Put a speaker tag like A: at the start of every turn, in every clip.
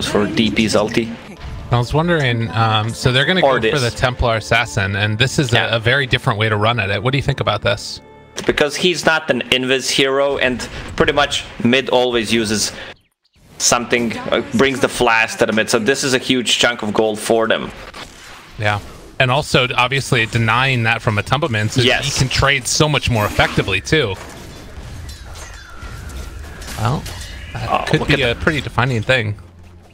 A: was for DP's ulti.
B: I was wondering, so they're going to go for the Templar Assassin, and this is a very different way to run at it. What do you think about this?
A: Because he's not an invis hero, and pretty much mid always uses something, brings the flash to the mid, so this is a huge chunk of gold for them.
B: Yeah, and also obviously denying that from a Tumbleman, so he can trade so much more effectively too. Well, that could be a pretty defining thing.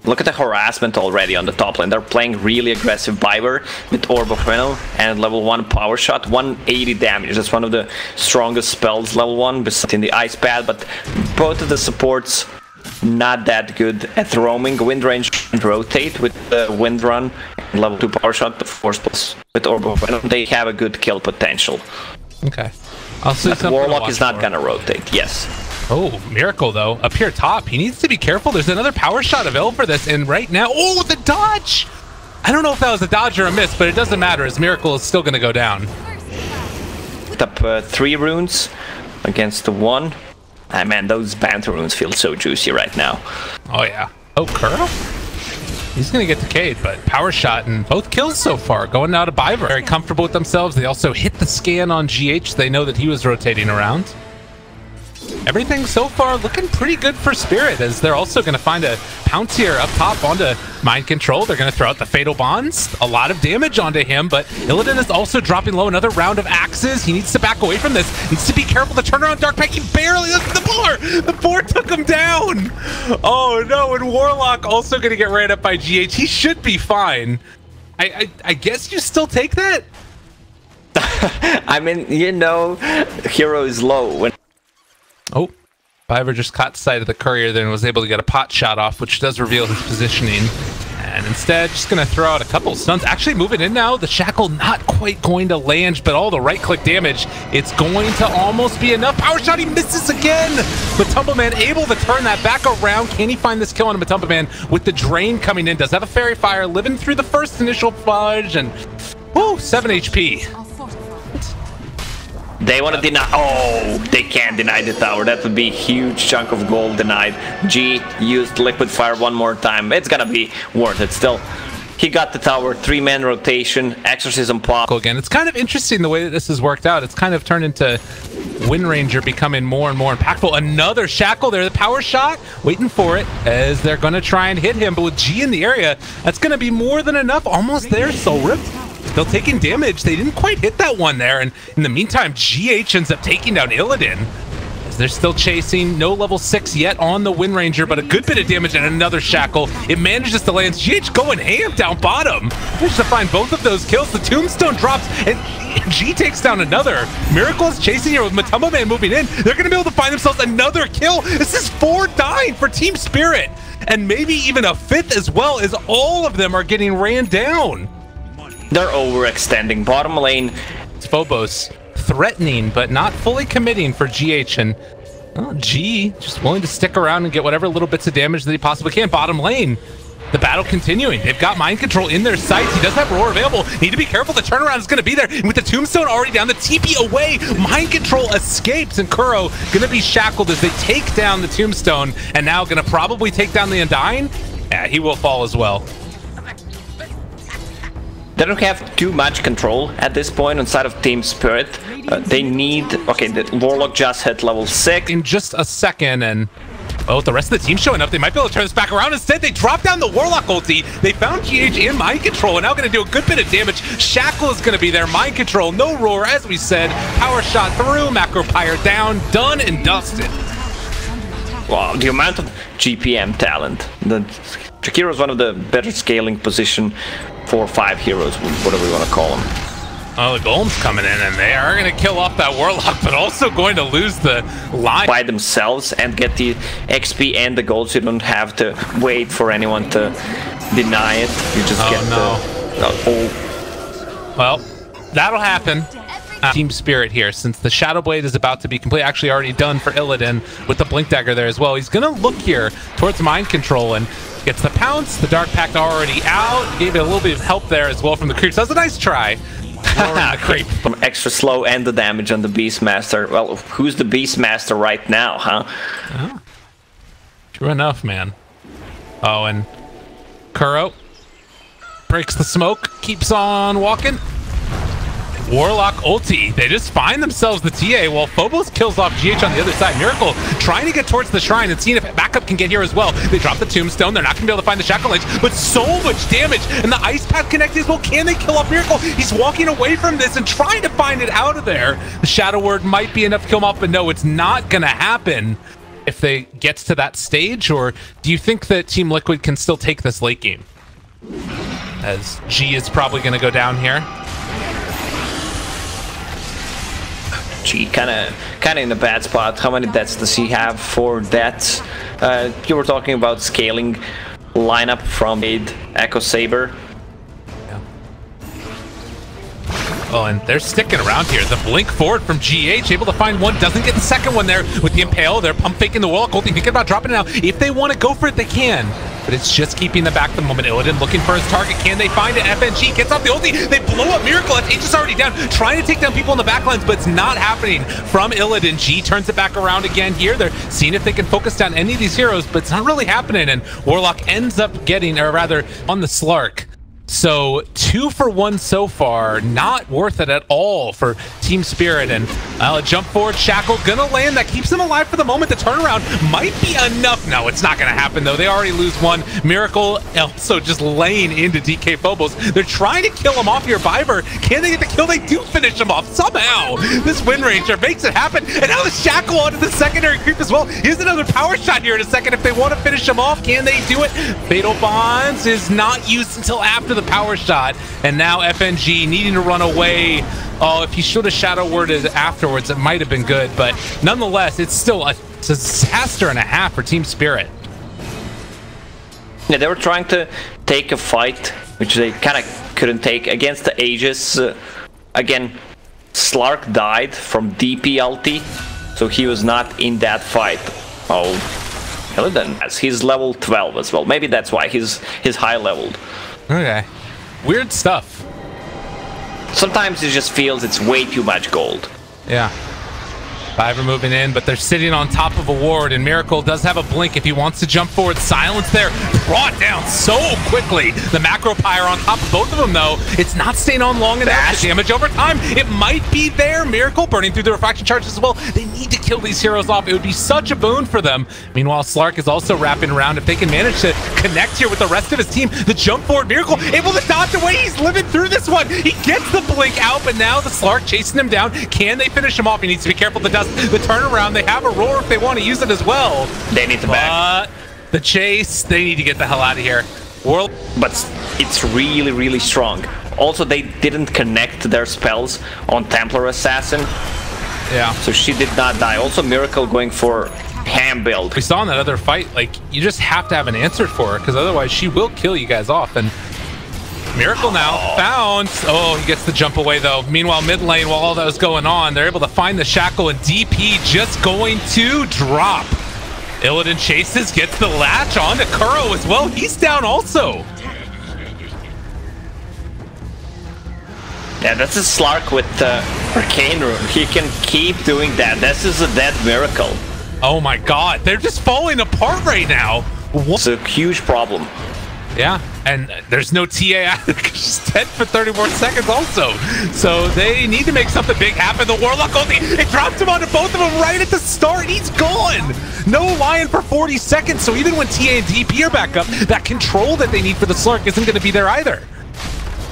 A: Look at the harassment already on the top lane. They're playing really aggressive Biber with Orb of Venom and level 1 power shot, 180 damage. That's one of the strongest spells, level 1, in the ice pad, but both of the supports not that good at roaming. Wind range and rotate with the wind run and level 2 power shot, the force plus with Orb of Venom. They have a good kill potential.
B: Okay. I'll see something.
A: Warlock is not gonna rotate, yes.
B: Oh, Miracle though, up here top. He needs to be careful. There's another power shot available for this, and right now, oh, the dodge! I don't know if that was a dodge or a miss, but it doesn't matter, as Miracle is still gonna go down.
A: Up 3 runes against the 1. Ah, man, those banter runes feel so juicy right now.
B: Oh yeah. Oh, Kuro? He's gonna get decayed, but power shot and both kills so far, going out of Biber. Very comfortable with themselves. They also hit the scan on GH. They know that he was rotating around. Everything so far looking pretty good for Spirit, as they're also going to find a pounce here up top onto Mind Control. They're going to throw out the Fatal Bonds. A lot of damage onto him, but Illidan is also dropping low. Another round of axes. He needs to back away from this. Needs to be careful. The turnaround Dark Pack, he barely... The boar took him down! Oh no, and Warlock also going to get ran up by GH. He should be fine. I guess you still take that?
A: I mean, you know, hero is low when...
B: Oh, Biber just caught sight of the courier, then was able to get a pot shot off, which does reveal his positioning. And instead, just going to throw out a couple stuns. Actually moving in now. The Shackle not quite going to land, but all the right-click damage, it's going to almost be enough. Power shot, he misses again! But Tumbleman able to turn that back around. Can he find this kill on Tumbleman with the drain coming in? Does have a Fairy Fire, living through the first initial fudge, and whoo, 7 HP.
A: They want to deny. Oh, they can't deny the tower. That would be a huge chunk of gold denied. G used liquid fire one more time. It's gonna be worth it still. He got the tower, 3-man rotation, exorcism pop.
B: Again, it's kind of interesting the way that this has worked out. It's kind of turned into Wind Ranger becoming more and more impactful. Another Shackle there, the power shot, waiting for it as they're going to try and hit him. But with G in the area, that's going to be more than enough. Almost there, Soul Rip. Still taking damage. They didn't quite hit that one there. And in the meantime, GH ends up taking down Illidan. As they're still chasing. No level 6 yet on the Wind Ranger, but a good bit of damage and another Shackle. It manages to land. GH going ham down bottom. Manages to find both of those kills. The Tombstone drops, and G takes down another. Miracle is chasing here with Tumbleman moving in. They're going to be able to find themselves another kill. This is 4 dying for Team Spirit. And maybe even a 5th as well, as all of them are getting ran down.
A: They're overextending. Bottom lane.
B: It's Phobos threatening, but not fully committing for GH. And well, G just willing to stick around and get whatever little bits of damage that he possibly can. Bottom lane. The battle continuing. They've got Mind Control in their sights. He does have Roar available. Need to be careful. The turnaround is going to be there. And with the Tombstone already down, the TP away. Mind Control escapes, and Kuro going to be shackled as they take down the Tombstone, and now going to probably take down the Undying. Yeah, he will fall as well.
A: They don't have too much control at this point on side of Team Spirit. They need... Okay, the Warlock just hit level 6.
B: In just a second, and... Oh, with the rest of the team showing up, they might be able to turn this back around. Instead, they drop down the Warlock ulti. They found GH in Mind Control, and now going to do a good bit of damage. Shackle is going to be there. Mind Control, no Roar, as we said. Power shot through, Macro Pyre down, done and dusted.
A: Wow, the amount of GPM talent. The Jakiro is one of the better scaling position 4 or 5 heroes, whatever we want to call them.
B: Oh, the Golem's coming in, and they are going to kill off that Warlock, but also going to lose the line
A: by themselves and get the XP and the gold, so you don't have to wait for anyone to deny it. You just get the...
B: Well, that'll happen. Team Spirit here, since the Shadow Blade is about to be complete, actually already done for Illidan with the Blink Dagger there as well. He's going to look here towards Mind Control and gets the pounce. The Dark Pact already out. Gave it a little bit of help there as well from the creeps. That was a nice try. The creep.
A: Extra slow and the damage on the Beastmaster. Well, who's the Beastmaster right now, huh?
B: Oh. True enough, man. Oh, and Kuro breaks the smoke, keeps on walking. Warlock ulti. They just find themselves the TA while Phobos kills off GH on the other side. Miracle trying to get towards the shrine and seeing if backup can get here as well. They drop the tombstone. They're not going to be able to find the shackle edge, but so much damage. And the ice path connected as well. Can they kill off Miracle? He's walking away from this and trying to find it out of there. The Shadow Word might be enough to kill him off, but no, it's not going to happen if they get to that stage. Or do you think that Team Liquid can still take this late game? As G is probably going to go down here.
A: G kind of in a bad spot. How many deaths does he have for that? You were talking about scaling lineup from Aid Echo Saber.
B: Yeah. Oh, and they're sticking around here. The blink forward from GH, able to find one, doesn't get the second one there with the Impale. They're pump faking the Warlock ulti, thinking about dropping it now. If they want to go for it, they can. But it's just keeping them back the moment. Illidan looking for his target. Can they find it? FNG gets off the ulti. They blow up Miracle. H is already down, trying to take down people in the backlines, but it's not happening from Illidan. G turns it back around again here. They're seeing if they can focus down any of these heroes, but it's not really happening. And Warlock ends up getting, or rather, on the Slark. So 2 for 1 so far, not worth it at all for Team Spirit. And jump forward, Shackle gonna land. That keeps them alive for the moment. The turnaround might be enough. No, it's not gonna happen though. They already lose one. Miracle also just laying into DK Phobos. They're trying to kill him off here. Viber, can they get the kill? They do finish him off somehow. This Wind Ranger makes it happen. And now the Shackle onto the secondary creep as well. Here's another power shot here in a second. If they want to finish him off, can they do it? Fatal Bonds is not used until after the power shot, and now FNG needing to run away. Oh, if he should have Shadow Worded afterwards, it might have been good, but nonetheless, it's still a disaster and a half for Team Spirit.
A: Yeah, they were trying to take a fight, which they kind of couldn't take against the Aegis. Again, Slark died from DP ulti, so he was not in that fight. Oh, Illidan, as he's level 12 as well. Maybe that's why he's high leveled.
B: Okay. Weird stuff.
A: Sometimes it just feels it's way too much gold.
B: Yeah. Fiverr moving in, but they're sitting on top of a ward, and Miracle does have a blink if he wants to jump forward. Silence there, brought down so quickly. The Macro Pyre on top of both of them, though. It's not staying on long enough. The damage over time, it might be there. Miracle burning through the refraction charges as well. They need to kill these heroes off. It would be such a boon for them. Meanwhile, Slark is also wrapping around. If they can manage to connect here with the rest of his team, the jump forward Miracle able to dodge away. He's living through this one. He gets the blink out, but now the Slark chasing him down. Can they finish him off? He needs to be careful. The dust, the turnaround. They have a roar if they want to use it as well.
A: They need to back.
B: The chase, they need to get the hell out of here.
A: But it's really, really strong. Also, they didn't connect their spells on Templar Assassin.
B: Yeah.
A: So she did not die. Also, Miracle going for ham build.
B: We saw in that other fight, like, you just have to have an answer for her, because otherwise she will kill you guys off. And Miracle now found. Oh, he gets the jump away though. Meanwhile, mid lane, while all that was going on, they're able to find the Shackle, and DP just going to drop. Illidan chases, gets the latch onto Kuro as well. He's down also.
A: Yeah, that's a Slark with Arcane Rune. He can keep doing that. This is a dead Miracle.
B: Oh my god, they're just falling apart right now.
A: It's a huge problem.
B: Yeah, and there's no TA either. She's dead for 30 more seconds also. So they need to make something big happen. The Warlock ulti, it dropped him onto both of them right at the start. He's gone. No Lion for 40 seconds. So even when TA and DP are back up, that control that they need for the Slark isn't going to be there either.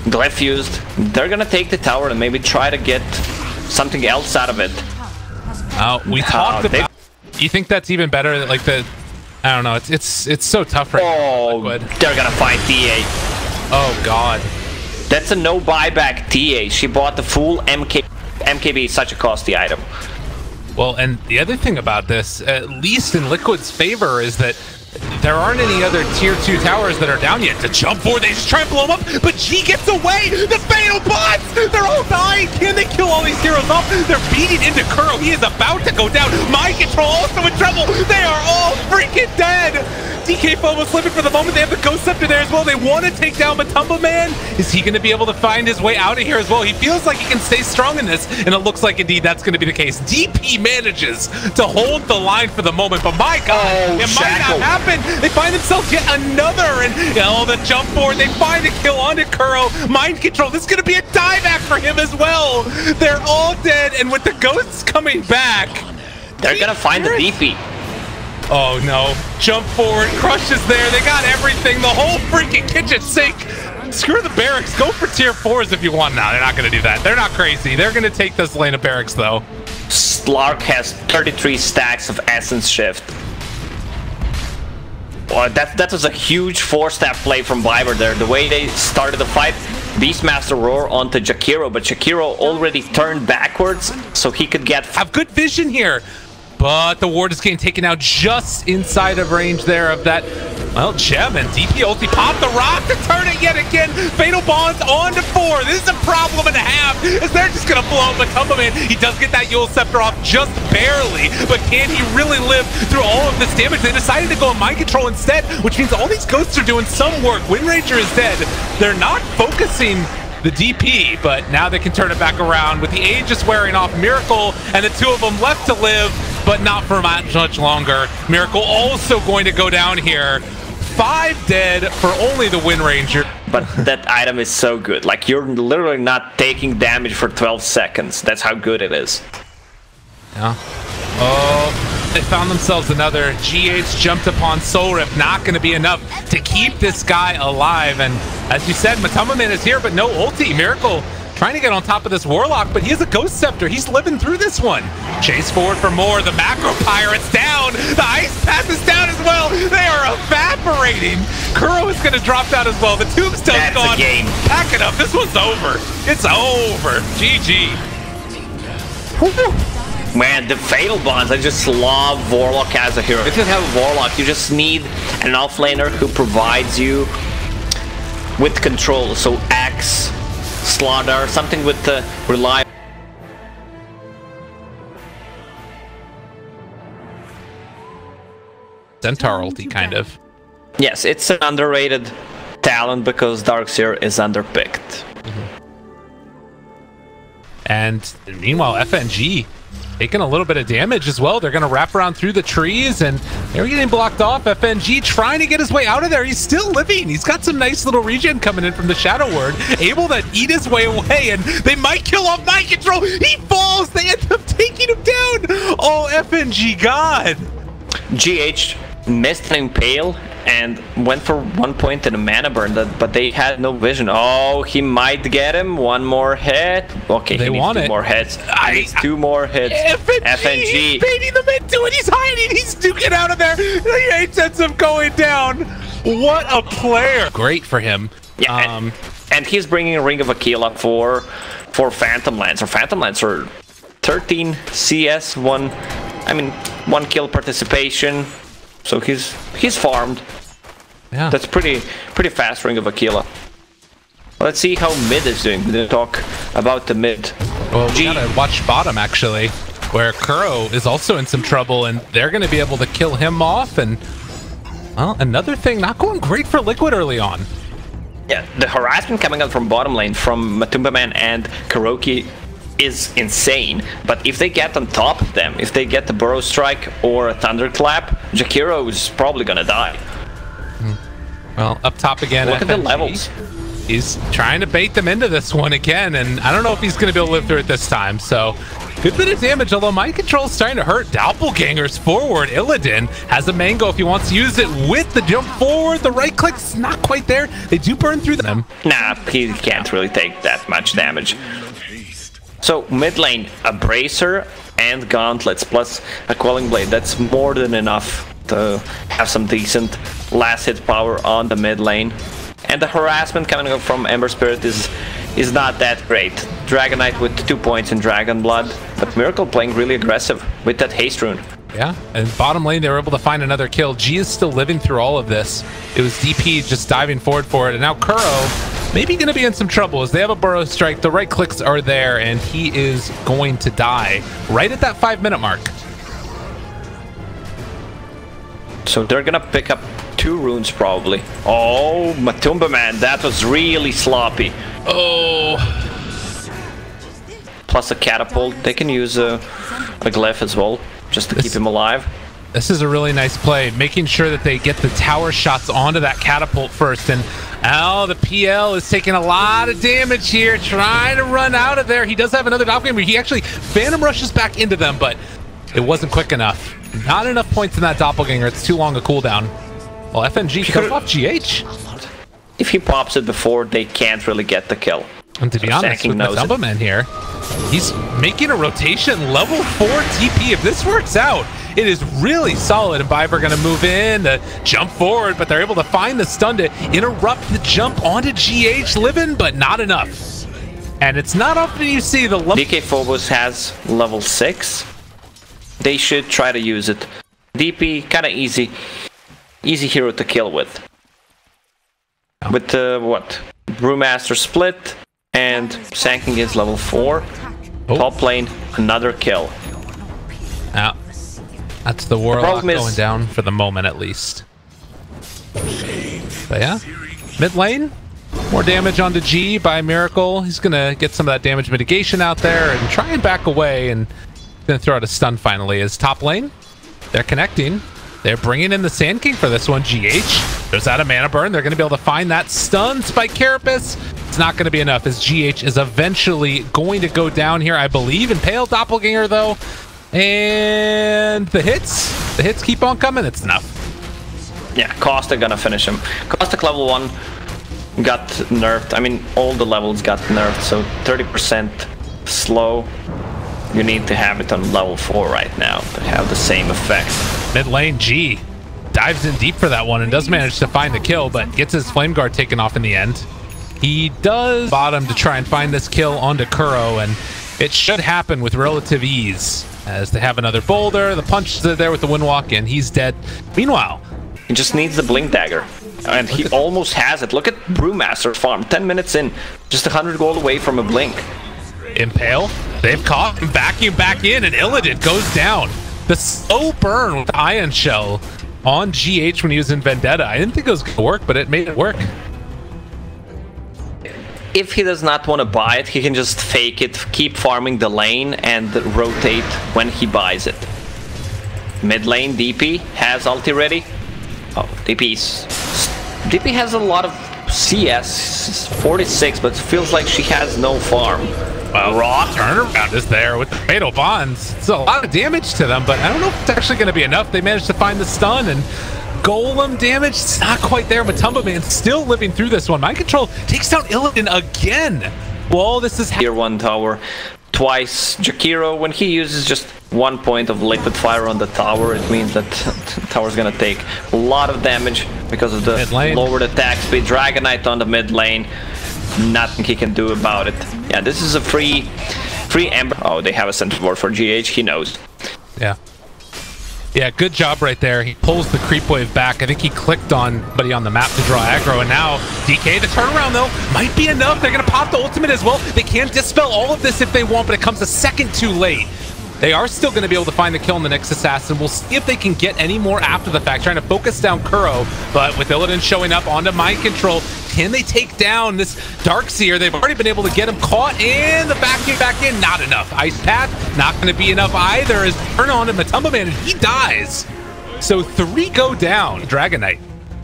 A: Glyph used. They're going to take the tower and maybe try to get something else out of it.
B: We talked about... You think that's even better? Like the... I don't know. It's so tough right now.
A: Oh, they're gonna fight TA.
B: Oh god.
A: That's a no buyback TA. She bought the full MKB is such a costly item.
B: Well, and the other thing about this, at least in Liquid's favor, is that there aren't any other tier 2 towers that are down yet. To jump forward, they just try and blow them up, but G gets away! The Fatal Bots! They're all dying! Can they kill all these heroes off? They're beating into Kuro. He is about to go down. Mind Control also in trouble! They are all freaking dead! DK almost living for the moment. They have the Ghost Scepter there as well. They want to take down Matumba Man. Is he going to be able to find his way out of here as well? He feels like he can stay strong in this, and it looks like indeed that's going to be the case. DP manages to hold the line for the moment, but my God, it might not happen. They find themselves yet another, and the jump forward. They find a kill onto Kuro. Mind control. This is going to be a dieback for him as well. They're all dead, and with the ghosts coming back,
A: they're going to find the DP.
B: Oh no, jump forward, Crush is there, they got everything, the whole freaking kitchen sink. Screw the barracks, go for tier 4s if you want. No, they're not gonna do that. They're not crazy. They're gonna take this lane of barracks though.
A: Slark has 33 stacks of Essence Shift. Well, that was a huge 4-step play from Viber there. The way they started the fight, Beastmaster Roar onto Jakiro, but Jakiro already turned backwards, so he could
B: have good vision here. But the ward is getting taken out just inside of range there of that, well, gem, and DP ulti popped the rock to turn it yet again. Fatal Bonds on to 4. This is a problem and a half, as they're just going to blow up Matumba Man. He does get that Yule Scepter off just barely, but can he really live through all of this damage? They decided to go on Mind Control instead, which means all these ghosts are doing some work. Wind Ranger is dead. They're not focusing the DP, but now they can turn it back around with the Aegis wearing off Miracle and the two of them left to live, but not for much longer. Miracle also going to go down here. 5 dead for only the Wind Ranger.
A: But that item is so good. Like, you're literally not taking damage for 12 seconds. That's how good it is.
B: Yeah. Oh, they found themselves another. GH jumped upon Soul Rip. Not going to be enough to keep this guy alive. And as you said, Matumba Man is here, but no ulti. Miracle trying to get on top of this Warlock, but he has a Ghost Scepter. He's living through this one. Chase forward for more. The Macro Pirate's down. The Ice Path is down as well. They are evaporating. Kuro is going to drop down as well. The Tombstone's gone.
A: Game.
B: Pack it up. This one's over. It's over. GG.
A: Man, the Fatal Bonds, I just love Warlock as a hero. If you have a Warlock, you just need an offlaner who provides you with control. So Axe, Slaughter, something with the reliable.
B: Centaur ulti, kind of.
A: Yes, it's an underrated talent because Darkseer is underpicked.
B: And meanwhile, FNG taking a little bit of damage as well. They're going to wrap around through the trees, and they're getting blocked off. FNG trying to get his way out of there. He's still living. He's got some nice little regen coming in from the Shadow Word, able to eat his way away, and they might kill off Mind Control. He falls. They end up taking him down. Oh, FNG God.
A: GH missed an Impale and went for 1 point in a mana burn, but they had no vision. Oh, he might get him. One more hit. Okay,
B: they
A: he needs two more hits. He needs 2 more hits. FNG.
B: He's baiting them into it. He's hiding. He's duking out of there. The 8 sets him going down. What a player. Great for him.
A: Yeah, and he's bringing a Ring of Aquila for Phantom Lance. Or Phantom Lance are 13 CS, 1 kill participation. So he's farmed. Yeah, that's pretty fast Ring of Aquila. Let's see how mid is doing. We didn't talk about the mid.
B: Well, we gotta watch bottom actually, where Kuro is also in some trouble, and they're gonna be able to kill him off. And well, another thing, not going great for Liquid early on.
A: Yeah, the harassment coming out from bottom lane from Matumba Man and Kuroki is insane, but if they get on top of them, if they get the Burrow Strike or a Thunderclap, Jakiro is probably gonna die.
B: Well, up top again.
A: Look at the levels.
B: He's trying to bait them into this one again, and I don't know if he's gonna be able to live through it this time. So good bit of damage, although Mind Control is starting to hurt. Doppelganger's forward. Illidan has a Mango if he wants to use it with the jump forward. The right click's not quite there. They do burn through them.
A: Nah, he can't really take that much damage. So mid lane, a Bracer and Gauntlets plus a Quelling Blade. That's more than enough to have some decent last hit power on the mid lane. And the harassment coming up from Ember Spirit is not that great. Dragon Knight with 2 points in Dragon Blood, but Miracle playing really aggressive with that haste rune.
B: Yeah, and bottom lane they were able to find another kill. G is still living through all of this. It was DP just diving forward for it, and now Kuro maybe going to be in some trouble as they have a Burrow Strike. The right clicks are there, and he is going to die right at that 5-minute mark.
A: So they're going to pick up 2 runes probably. Oh, Matumba man, that was really sloppy.
B: Oh.
A: Plus a catapult. They can use a glyph as well, just to keep him alive.
B: This is a really nice play, making sure that they get the tower shots onto that catapult first. And now the PL is taking a lot of damage here, trying to run out of there. He does have another doppelganger. He actually phantom rushes back into them, but it wasn't quick enough. Not enough points in that doppelganger. It's too long a cooldown. Well, FNG kills off GH.
A: If he pops it before, they can't really get the kill.
B: And to be honest, with Matumba Man here, he's making a rotation level 4 TP. If this works out, it is really solid. And Viper going to move in to jump forward, but they're able to find the stun to interrupt the jump onto GH Livin, but not enough. And it's not often you see the
A: DK Phobos has level 6. They should try to use it. DP, kind of easy hero to kill with. With what? Brewmaster split. And Sanking is level 4. Oh. Top lane, another kill.
B: Yeah. That's the Warlock going down for the moment, at least. But yeah, mid lane, more damage onto G by Miracle. He's going to get some of that damage mitigation out there and try and back away, and going to throw out a stun finally. As top lane, they're connecting. They're bringing in the Sand King for this one. GH, there's that a mana burn. They're going to be able to find that stun. Spike Carapace. It's not going to be enough, as GH is eventually going to go down here, I believe. Impale Doppelganger, though. And the hits keep on coming. It's enough.
A: Yeah, Costa going to finish him. Caustic level 1 got nerfed. I mean, all the levels got nerfed, so 30% slow. You need to have it on level 4 right now to have the same effect.
B: Mid lane, G dives in deep for that one and does manage to find the kill, but gets his Flame Guard taken off in the end. He does bottom to try and find this kill onto Kuro, and it should happen with relative ease, as they have another boulder. The punch is there with the Windwalk, and he's dead. Meanwhile,
A: he just needs the Blink Dagger, and he almost has it. Look at Brewmaster farm, 10 minutes in, just 100 gold away from a Blink.
B: Impale, they've caught him, vacuum back in, and Illidan goes down. The slow burn with the Ion Shell on GH when he was in Vendetta. I didn't think it was going to work, but it made it work.
A: If he does not want to buy it, he can just fake it, keep farming the lane, and rotate when he buys it. Mid lane, DP has ulti ready. Oh, DP has a lot of CS, 46, but it feels like she has no farm.
B: Well, Raw turnaround is there with the Fatal Bonds. It's a lot of damage to them, but I don't know if it's actually going to be enough. They managed to find the stun, and Golem damage, it's not quite there. Matumba Man still living through this one. Mind Control takes down Illidan again. Well, this is
A: Tier 1 tower. Twice Jakiro, when he uses just 1 point of liquid fire on the tower, it means that the tower's gonna take a lot of damage because of the lowered attack speed. Dragon Knight on the mid lane. Nothing he can do about it. Yeah, this is a free Ember. Oh, they have a Centaur Ward for GH, he knows.
B: Yeah. Yeah, good job right there. He pulls the creep wave back. I think he clicked on somebody on the map to draw aggro, and now DK, the turnaround though, might be enough. They're gonna pop the ultimate as well. They can dispel all of this if they want, but it comes a second too late. They are still going to be able to find the kill on the next assassin. We'll see if they can get any more after the fact, trying to focus down Kuro, but with Illidan showing up onto Mind Control, can they take down this Darkseer? They've already been able to get him caught in the back in, not enough. Ice Path, not going to be enough either, as turn on to Matumba Man, and he dies. So 3 go down. Dragon Knight.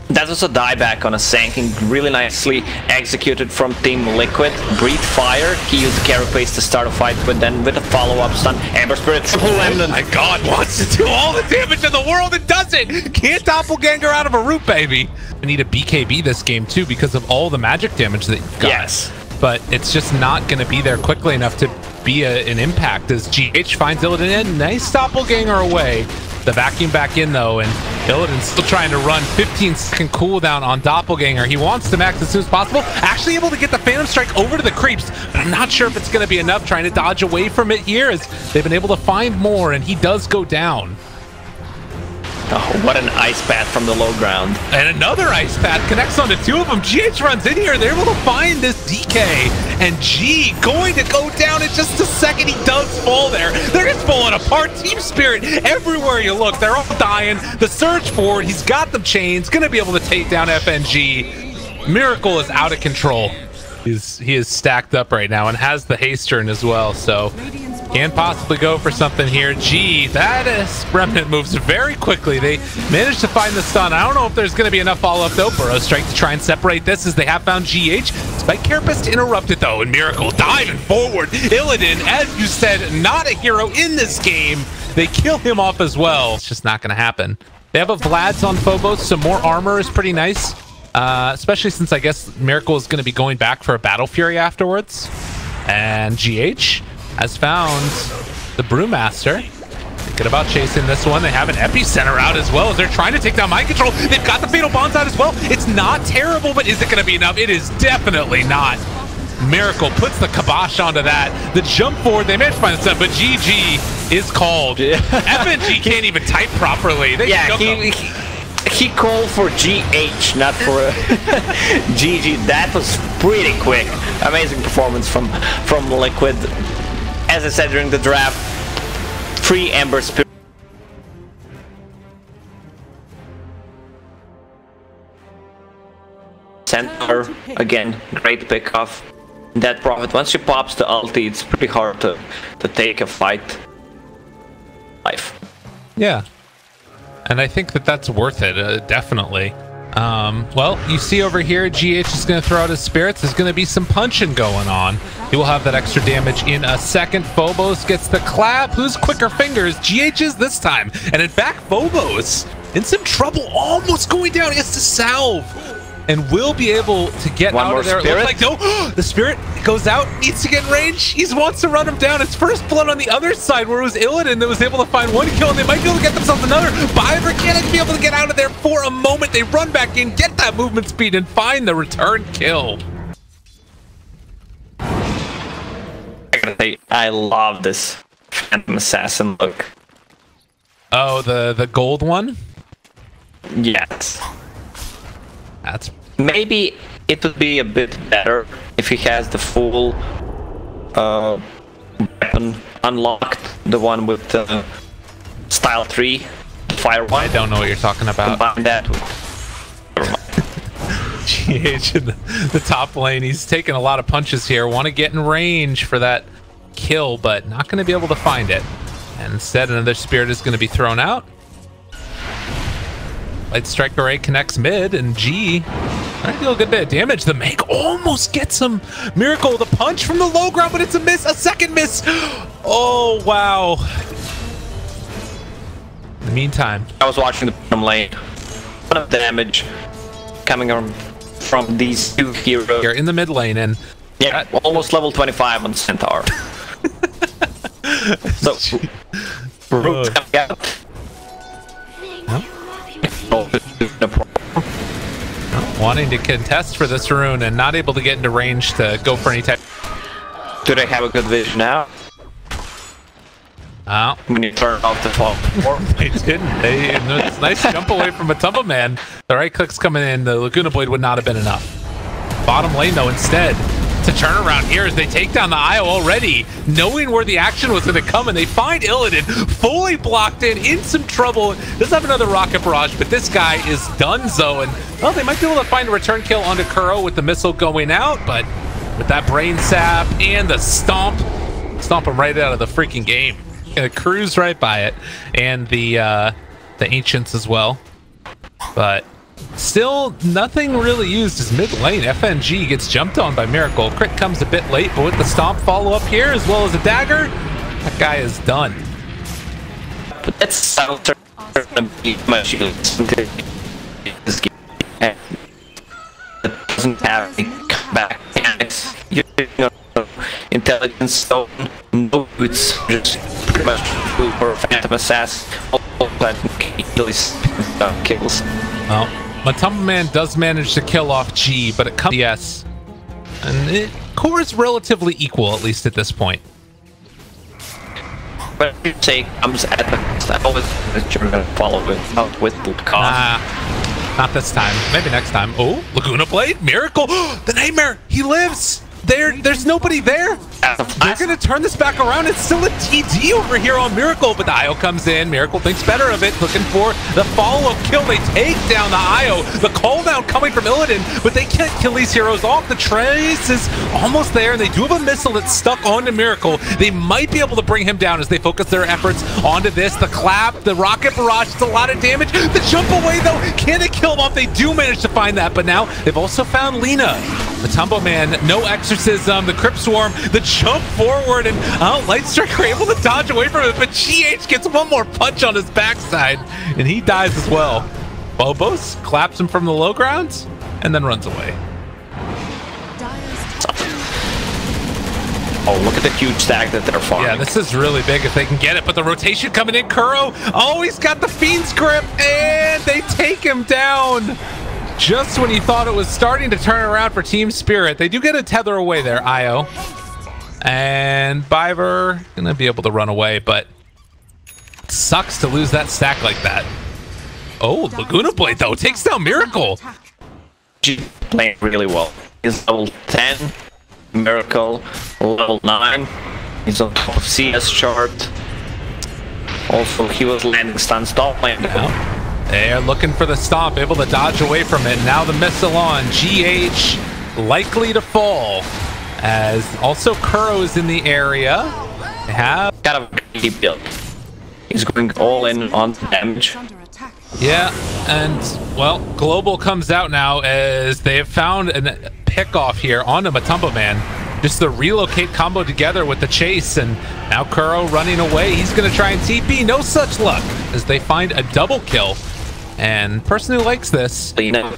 A: That was a dieback on a Sanking, really nicely executed from Team Liquid. Breathe Fire, he used Carapace to start a fight, but then with a follow-up stun, Ember Spirit,
B: oh my god, wants to do all the damage in the world and does it! Can't Doppelganger out of a root, baby! We need a BKB this game too because of all the magic damage that you've got.
A: Yes.
B: But it's just not going to be there quickly enough to be an impact as GH finds Illidan in. Nice Doppelganger away. The vacuum back in though, and Illidan's still trying to run 15-second cooldown on Doppelganger. He wants to max as soon as possible. Actually able to get the Phantom Strike over to the creeps, but I'm not sure if it's going to be enough. Trying to dodge away from it here as they've been able to find more, and he does go down.
A: Oh, what an ice path from the low ground.
B: And another ice path connects onto two of them. GH runs in here. They're able to find this DK. And G going to go down in just a second. He does fall there. They're just falling apart. Team Spirit everywhere you look. They're all dying. The surge forward. He's got them chains. Going to be able to take down FNG. Miracle is out of control. He is stacked up right now and has the haste turn as well, so can possibly go for something here. G, that is Remnant moves very quickly. They managed to find the stun. I don't know if there's going to be enough follow-up though. Burrow strike to try and separate this as they have found GH. Spike Carapace interrupted though, and Miracle diving forward. Illidan, as you said, not a hero in this game. They kill him off as well. It's just not going to happen. They have a Vlad's on Phobos. Some more armor is pretty nice. Especially since I guess Miracle is going to be going back for a Battle Fury afterwards. And GH has found the Brewmaster. Thinking about chasing this one. They have an Epicenter out as well as they're trying to take down Mind Control. They've got the Fatal Bonds out as well. It's not terrible, but is it going to be enough? It is definitely not. Miracle puts the kibosh onto that. The jump forward, they managed to find the set, but GG is called. FNG can't even type properly.
A: He called for GH, not for GG. That was pretty quick. Amazing performance from Liquid. As I said during the draft, 3 Ember Spirit. Center, again, great pick off. That Prophet, once she pops the ulti, it's pretty hard to take a fight. Life.
B: Yeah. And I think that that's worth it, definitely. Well, you see over here, GH is going to throw out his spirits. There's going to be some punching going on. He will have that extra damage in a second. Phobos gets the clap. Who's quicker fingers? GH is this time. And in fact, Phobos in some trouble, almost going down. He has to salve. And will be able to get out of there. It looks like no, the spirit goes out, needs to get in range. He wants to run him down. It's first blood on the other side where it was Illidan that was able to find one kill, and they might be able to get themselves another. Biver can't be able to get out of there for a moment. They run back in, get that movement speed, and find the return kill.
A: I gotta say, I love this Phantom Assassin look.
B: Oh, the gold one?
A: Yes.
B: That's
A: maybe it would be a bit better if he has the full weapon unlocked, the one with the style 3 fire one.
B: I don't know what you're talking about.
A: Combine that with
B: GH in the top lane. He's taking a lot of punches here. Want to get in range for that kill, but not going to be able to find it. And instead, another spirit is going to be thrown out. Light Strike Array connects mid, and G trying to deal a good bit of damage. The Meg almost gets him. Miracle, the punch from the low ground, but it's a miss, a second miss. Oh, wow. In the meantime,
A: I was watching the bottom lane. Ton of damage coming from these two heroes.
B: You're in the mid lane, and
A: yeah, almost level 25 on Centaur. So, Root's coming out.
B: Wanting to contest for this rune and not able to get into range to go for any type.
A: Do they have a good vision now?
B: Oh.
A: When you turn off the fall.
B: They didn't. It's a nice jump away from a Tumble Man. The right click's coming in. The Laguna Blade would not have been enough. Bottom lane, though, instead, to turn around here as they take down the IO already, knowing where the action was going to come, and they find Illidan fully blocked in some trouble. Does have another rocket barrage, but this guy is donezo, and well, they might be able to find a return kill onto Kuro with the missile going out, but with that brain sap and the stomp him right out of the freaking game. Gonna cruise right by it, and the ancients as well, but still nothing really used as mid lane. FNG gets jumped on by Miracle. Crit comes a bit late, but with the stomp follow up here as well as a dagger, that guy is done.
A: But that's much it doesn't have any comeback mechanics. You know, intelligence stone, no boots, just pretty much food for Phantom Assassin. All that kills.
B: Well, Matumba Man does manage to kill off G, but it comes yes, and core is relatively equal, at least at this point.
A: But you say comes at the I always that you're gonna follow it out with the cost.
B: Not this time. Maybe next time. Oh, Laguna Blade, Miracle, the Nightmare, he lives. There's nobody there. They're gonna turn this back around. It's still a TD over here on Miracle, but the IO comes in. Miracle thinks better of it, looking for the follow-up kill. They take down the IO. The call down coming from Illidan, but they can't kill these heroes off. The Trace is almost there, and they do have a missile that's stuck onto Miracle. They might be able to bring him down as they focus their efforts onto this. The clap, the rocket barrage, it's a lot of damage. The jump away though, can it kill him off? They do manage to find that, but now they've also found Lina. The Tumbo Man, no exorcism, the Crypt Swarm, the jump forward, and Light Strike are able to dodge away from it, but GH gets one more punch on his backside, and he dies as well. Bobos claps him from the low grounds, and then runs away.
A: Oh, look at the huge stack that they're farming.
B: Yeah, this is really big if they can get it, but the rotation coming in, Kuro, oh, he's got the Fiend's Grip, and they take him down. Just when you thought it was starting to turn around for Team Spirit, they do get a tether away there, IO. And Biver gonna be able to run away, but it sucks to lose that stack like that. Oh, Laguna Blade though takes down Miracle.
A: Playing really well. He's level 10, Miracle level 9. He's on top of CS chart. Also, he was landing stun stop lane now.
B: They're looking for the stomp, able to dodge away from it. Now the missile on GH, likely to fall. As also Kuro is in the area. They have
A: kind of a build. He's going all in on damage.
B: Yeah, and well, Global comes out now as they have found a pick off here onto Matumbo Man. Just the relocate combo together with the chase, and now Kuro running away. He's going to try and TP. No such luck as they find a double kill. And person who likes this,
A: you know,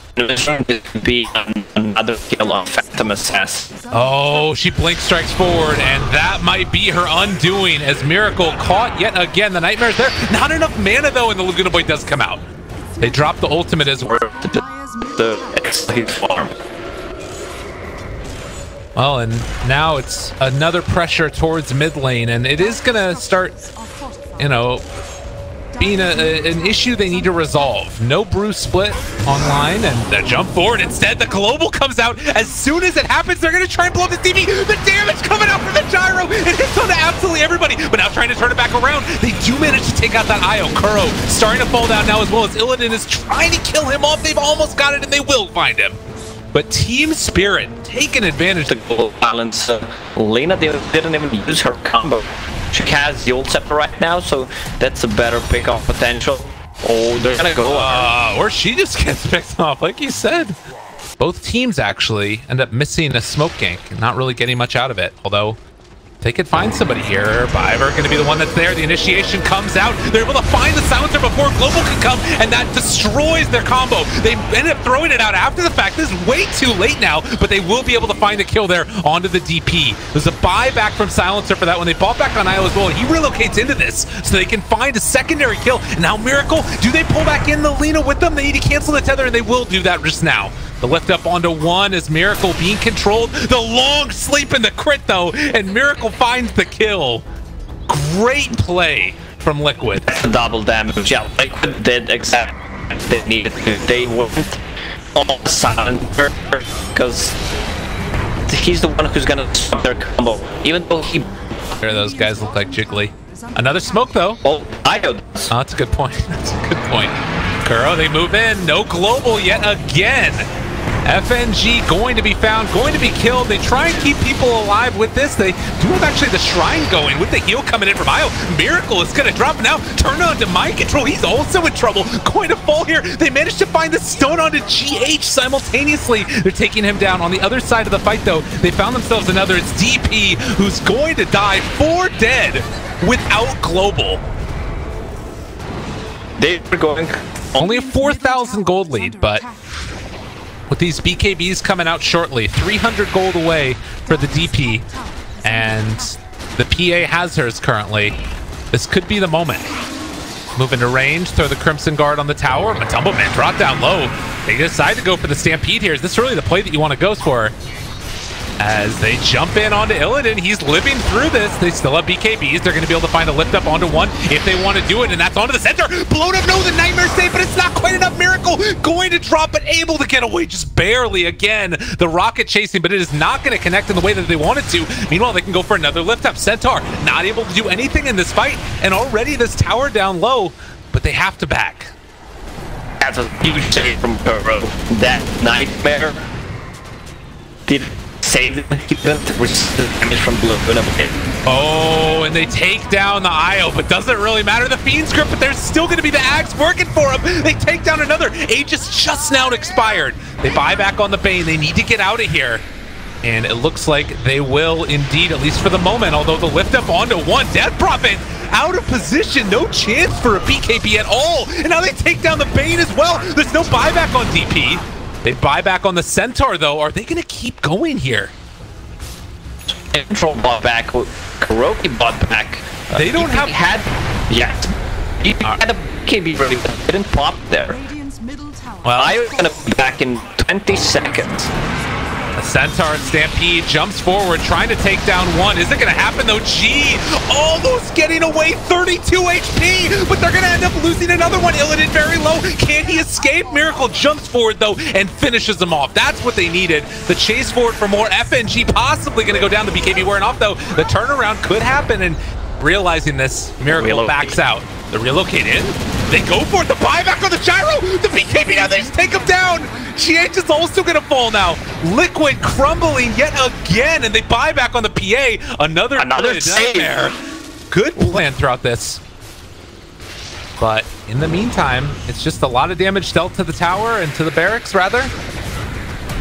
A: be another kill on Phantom Assassin.
B: Oh, she blink strikes forward, and that might be her undoing as Miracle caught yet again. The Nightmare's there. Not enough mana though, and the Laguna Boy does come out. They drop the ultimate as well.
A: The farm.
B: Well, and now it's another pressure towards mid lane, and it is gonna start, you know, being an issue they need to resolve. No Bruce split online, and the jump forward. Instead, the Global comes out. As soon as it happens, they're going to try and blow up the TV. The damage coming out from the gyro. It hits onto absolutely everybody, but now trying to turn it back around. They do manage to take out that IO. Kuro starting to fall down now as well as Illidan is trying to kill him off. They've almost got it, and they will find him. But Team Spirit taking advantage.
A: The goal balance. Lena didn't even use her combo. She has the ult scepter right now, so that's a better pick-off potential. Oh, they're gonna go.
B: Or she just gets picked off, like you said. Both teams actually end up missing a smoke gank and not really getting much out of it. Although they could find somebody here. Biver going to be the one that's there. The initiation comes out. They're able to find the silencer before Global can come, and that destroys their combo. They end up throwing it out after the fact. This is way too late now, but they will be able to find the kill there onto the DP. There's a buyback from silencer for that when they bought back on IO as well. He relocates into this so they can find a secondary kill. And now Miracle, do they pull back in the Lina with them? They need to cancel the tether, and they will do that just now. The lift up onto one as Miracle being controlled. The long sleep in the crit though, and Miracle finds the kill. Great play from Liquid.
A: Double damage. Yeah, Liquid did exactly what they needed to. They went all silent because he's the one who's gonna stop their combo. Even though he...
B: There, those guys look like Jiggly. Another smoke though.
A: Oh, IO does.
B: Oh, that's a good point. That's a good point. Kuro, they move in. No Global yet again. FNG going to be found, going to be killed. They try and keep people alive with this. They do have actually the Shrine going with the heal coming in from IO. Miracle is going to drop now. Turn on to Mind Control. He's also in trouble. Going to fall here. They managed to find the stone onto GH simultaneously. They're taking him down. On the other side of the fight, though, they found themselves another. It's DP who's going to die 4 dead without Global.
A: They were going...
B: Only a 4,000 gold lead, but with these BKBs coming out shortly, 300 gold away for the DP, and the PA has hers currently. This could be the moment. Move into range, throw the Crimson Guard on the tower. Matumbo Man drop down low. They decide to go for the Stampede here. Is this really the play that you want to go for? as they jump in onto Illidan. He's living through this. They still have BKBs. They're going to be able to find a lift up onto one if they want to do it, and that's onto the center. Blown up, no, the Nightmare save, but it's not quite enough. Miracle going to drop, but able to get away just barely. Again, the rocket chasing, but it is not going to connect in the way that they wanted to. Meanwhile, they can go for another lift up. Centaur not able to do anything in this fight, and already this tower down low, but they have to back.
A: That's a huge save from Kuro. That Nightmare did save them. He didn't receive damage from Blue.
B: Oh, and they take down the IO, but doesn't really matter. The Fiend's grip, but there's still going to be the Axe working for him. They take down another. Aegis just now expired. They buy back on the Bane. They need to get out of here. And it looks like they will indeed, at least for the moment, although the lift up onto one. Death Prophet out of position. No chance for a BKB at all. And now they take down the Bane as well. There's no buyback on DP. They buy back on the Centaur, though. Are they going to keep going here?
A: Control bought back. Kuroki bought back.
B: They don't have...
A: He had a BKB ready, but didn't pop there. Well, I was going to be back in 20 seconds.
B: The Centaur and Stampede jumps forward, trying to take down one. Is it going to happen, though? G almost getting away, 32 HP, but they're going to end up losing another one. Illidan very low. Can he escape? Miracle jumps forward, though, and finishes them off. That's what they needed. The chase forward for more. FNG possibly going to go down. The BKB wearing off, though. The turnaround could happen, and realizing this, Miracle backs out. The relocate in. They go for it. The buyback on the gyro. The BKB now. They just take him down. GH is also going to fall now. Liquid crumbling yet again, and they buy back on the PA. Another nightmare. Good plan throughout this. But in the meantime, it's just a lot of damage dealt to the tower and to the barracks, rather.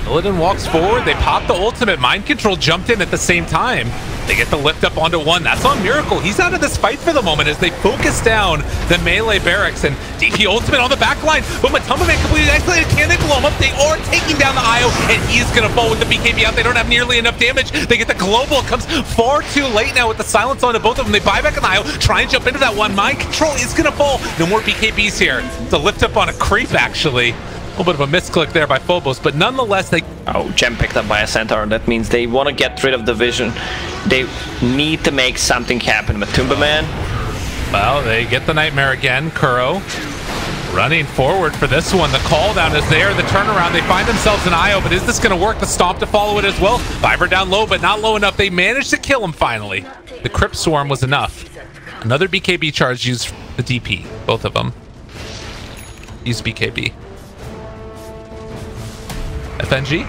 B: Illidan walks forward. They pop the ultimate. Mind Control jumped in at the same time. They get the lift up onto one. That's on Miracle. He's out of this fight for the moment as they focus down the melee barracks, and DP ultimate on the back line. But Matamba Man completely isolated. Can they blow him up? They are taking down the IO, and he's going to fall with the BKB out. They don't have nearly enough damage. They get the global. It comes far too late now with the silence onto both of them. They buy back an IO, try and jump into that one. Mind Control is going to fall. No more BKBs here. It's a lift up on a creep, actually. A little bit of a misclick there by Phobos, but nonetheless, they...
A: Oh, gem picked up by a Centaur. That means they want to get rid of the vision. They need to make something happen. Matumba Man.
B: Well, they get the Nightmare again. Kuro running forward for this one. The call down is there. The turnaround. They find themselves an IO, but is this going to work? The Stomp to follow it as well. Viper down low, but not low enough. They managed to kill him finally. The Crypt Swarm was enough. Another BKB charge used the DP. Both of them use BKB. FNG,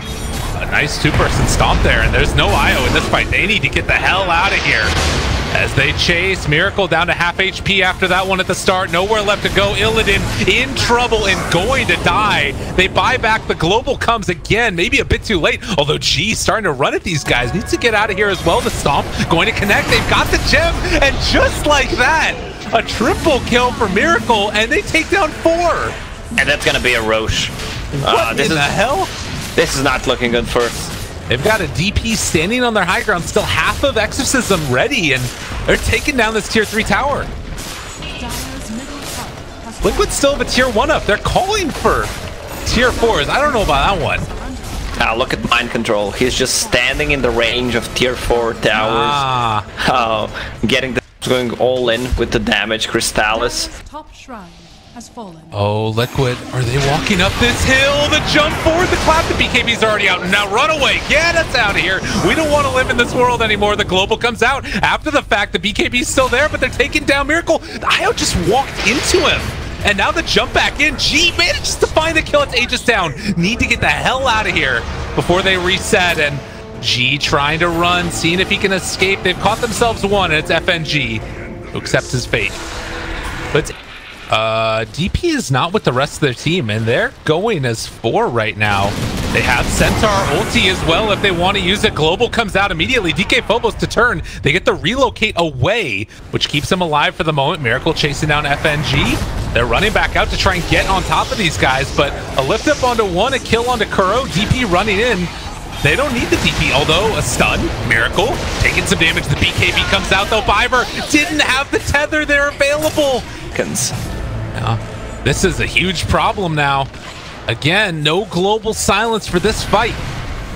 B: a nice two-person stomp there, and there's no IO in this fight. They need to get the hell out of here as they chase. Miracle down to half HP after that one at the start. Nowhere left to go. Illidan in trouble and going to die. They buy back. The global comes again, maybe a bit too late, although G starting to run at these guys. Needs to get out of here as well. The stomp going to connect. They've got the gem, and just like that, a triple kill for Miracle, and they take down 4.
A: And that's going to be a Roche.
B: What in the hell?
A: This is not looking good for...
B: They've got a DP standing on their high ground, still half of Exorcism ready, and they're taking down this tier 3 tower. Liquid still have a tier 1 up. They're calling for tier 4s. I don't know about that one.
A: Now look at Mind Control. He's just standing in the range of tier 4 towers. Getting the... going all in with the damage. Crystallis.
C: Top shrine has fallen.
B: Oh, Liquid, are they walking up this hill? The jump forward, the clap, the BKB's already out. Now run away, get us out of here. We don't want to live in this world anymore. The global comes out after the fact. The BKB's still there, but they're taking down Miracle. The IO just walked into him. And now the jump back in. G manages to find the kill. It's Aegis down. Need to get the hell out of here before they reset. And G trying to run, seeing if he can escape. They've caught themselves one, and it's FNG who accepts his fate. But DP is not with the rest of their team, and they're going as 4 right now. They have Centaur ulti as well if they want to use it. Global comes out immediately. DK Phobos to turn. They get the relocate away, which keeps them alive for the moment. Miracle chasing down FNG. They're running back out to try and get on top of these guys, but a lift up onto one, a kill onto Kuro. DP running in. They don't need the DP, although a stun. Miracle taking some damage. The BKB comes out, though. Viper didn't have the tether there available. This is a huge problem now. Again, no global silence for this fight.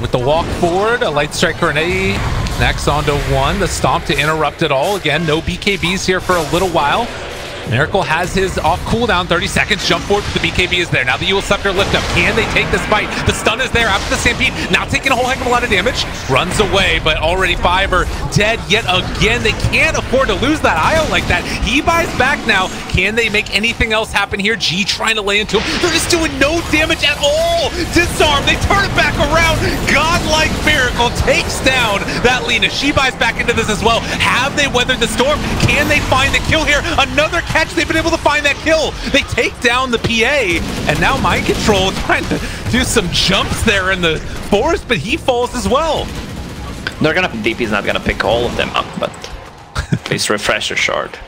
B: with the walk forward, a light strike grenade. Next onto 1, the stomp to interrupt it all. Again, no BKBs here for a little while. Miracle has his off cooldown, 30 seconds, jump forward, the BKB is there. Now the Eul Scepter lift up. Can they take this fight? The stun is there after the Stampede, now taking a whole heck of a lot of damage. Runs away, but already Fiverr dead yet again. They can't afford to lose that IO like that. He buys back now. Can they make anything else happen here? G trying to lay into him. They're just doing no damage at all. Disarm, they turn it back around. Godlike Miracle takes down that Lina. She buys back into this as well. Have they weathered the storm? Can they find the kill here? Another catch. They've been able to find that kill. They take down the PA, and now Mind Control trying to do some jumps there in the forest, but he falls as well.
A: They're gonna DP's not gonna pick all of them up, but at least refresher shard.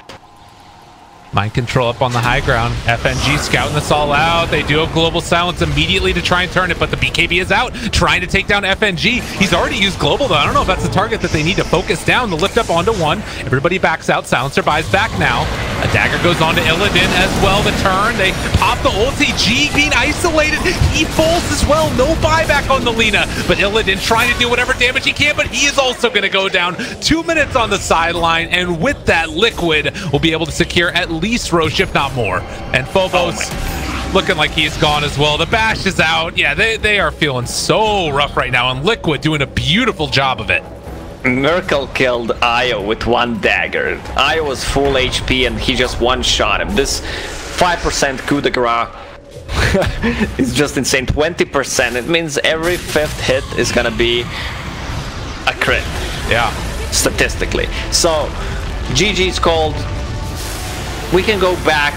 B: Mind Control up on the high ground. FNG scouting this all out. They do have Global Silence immediately to try and turn it, but the BKB is out, trying to take down FNG. He's already used Global, though. I don't know if that's the target that they need to focus down. The lift up onto 1. Everybody backs out. Silencer buys back now. A dagger goes on to Illidan as well. The turn. They pop the ulti. G being isolated. He falls as well. No buyback on the Lina, but Illidan trying to do whatever damage he can, but he is also going to go down. 2 minutes on the sideline, and with that, Liquid will be able to secure at least Roche, if not more. And Phobos looking like he's gone as well. The bash is out. Yeah, they are feeling so rough right now, and Liquid doing a beautiful job of it.
A: Miracle killed Io with 1 dagger. Io was full HP and he just one-shot him. This 5% coup de grace is just insane. 20%. It means every 5th hit is gonna be a crit.
B: Yeah.
A: Statistically. So GG's called. We can go back